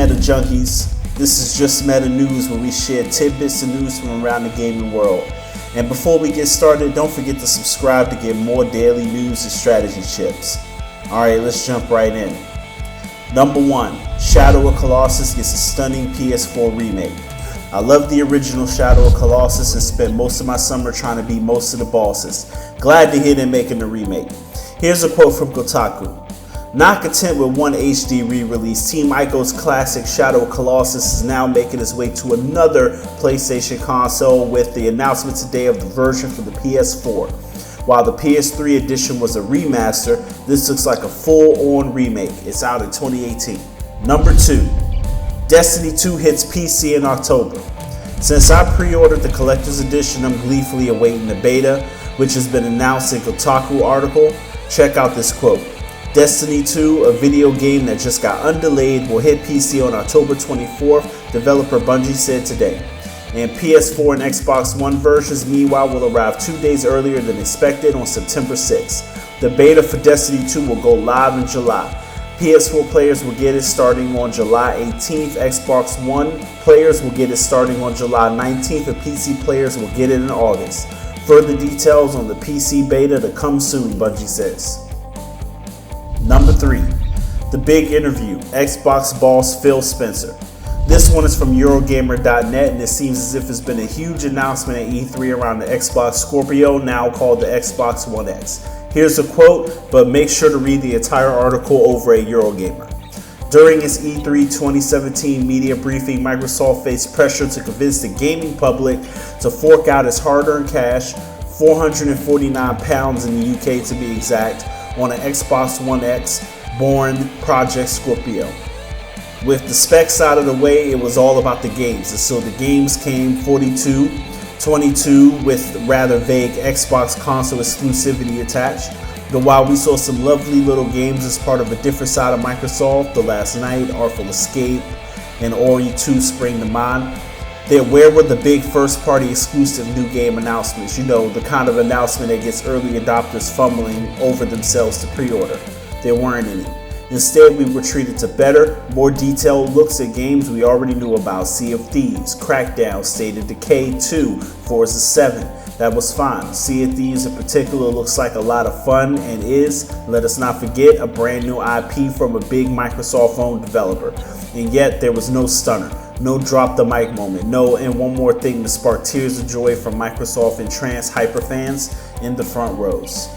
Meta Junkies. This is Just Meta News, where we share tidbits of news from around the gaming world. And before we get started, don't forget to subscribe to get more daily news and strategy tips. Alright, let's jump right in. Number 1, Shadow of Colossus gets a stunning PS4 remake. I love the original Shadow of Colossus and spent most of my summer trying to beat most of the bosses. Glad to hear they're making the remake. Here's a quote from Kotaku. Not content with one HD re-release, Team Ico's classic Shadow of Colossus is now making its way to another PlayStation console with the announcement today of the version for the PS4. While the PS3 edition was a remaster, this looks like a full-on remake. It's out in 2018. Number 2. Destiny 2 hits PC in October. Since I pre-ordered the collector's edition, I'm gleefully awaiting the beta, which has been announced in a Kotaku article. Check out this quote. Destiny 2, a video game that just got undelayed, will hit PC on October 24th, developer Bungie said today. And PS4 and Xbox One versions, meanwhile, will arrive 2 days earlier than expected on September 6th. The beta for Destiny 2 will go live in July. PS4 players will get it starting on July 18th, Xbox One players will get it starting on July 19th, and PC players will get it in August. Further details on the PC beta to come soon, Bungie says. Number 3, the big interview, Xbox boss Phil Spencer. This one is from Eurogamer.net, and it seems as if it's been a huge announcement at E3 around the Xbox Scorpio, now called the Xbox One X. Here's a quote, but make sure to read the entire article over at Eurogamer. During its E3 2017 media briefing, Microsoft faced pressure to convince the gaming public to fork out its hard-earned cash, £449 in the UK to be exact, on an Xbox One X born Project Scorpio. With the specs out of the way, it was all about the games, and so the games came 22 with rather vague Xbox console exclusivity attached. But while we saw some lovely little games as part of a different side of Microsoft, The Last Night, Artful Escape, and Ori 2 spring to mind, where were the big first-party exclusive new game announcements? You know, the kind of announcement that gets early adopters fumbling over themselves to pre-order. There weren't any. Instead, we were treated to better, more detailed looks at games we already knew about. Sea of Thieves, Crackdown, State of Decay 2, Forza 7. That was fine. Sea of Thieves in particular looks like a lot of fun and is, let us not forget, a brand new IP from a big Microsoft-owned developer. And yet, there was no stunner, no drop the mic moment, no and one more thing to spark tears of joy from Microsoft entranced hyperfans in the front rows.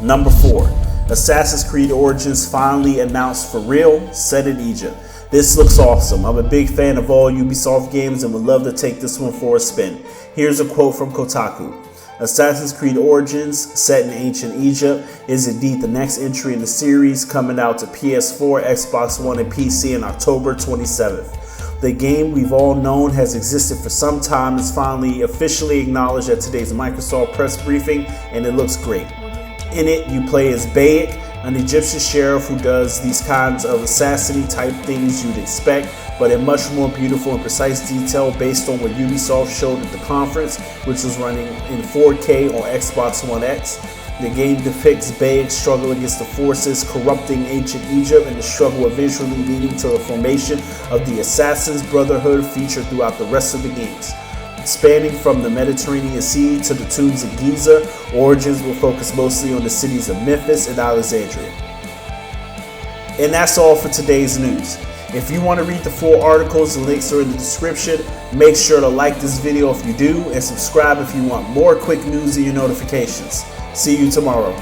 Number 4. Assassin's Creed Origins finally announced for real, set in Egypt. This looks awesome. I'm a big fan of all Ubisoft games and would love to take this one for a spin. Here's a quote from Kotaku. Assassin's Creed Origins, set in ancient Egypt, is indeed the next entry in the series, coming out to PS4, Xbox One, and PC on October 27th. The game we've all known has existed for some time is finally officially acknowledged at today's Microsoft press briefing, and it looks great. In it, you play as Bayek, an Egyptian sheriff who does these kinds of assassin-y type things you'd expect, but in much more beautiful and precise detail based on what Ubisoft showed at the conference, which was running in 4K on Xbox One X. The game depicts Bayek's struggle against the forces corrupting ancient Egypt and the struggle eventually leading to the formation of the Assassin's Brotherhood featured throughout the rest of the games. Spanning from the Mediterranean Sea to the tombs of Giza, Origins will focus mostly on the cities of Memphis and Alexandria. And that's all for today's news. If you want to read the full articles, the links are in the description. Make sure to like this video if you do, and subscribe if you want more quick news in your notifications. See you tomorrow.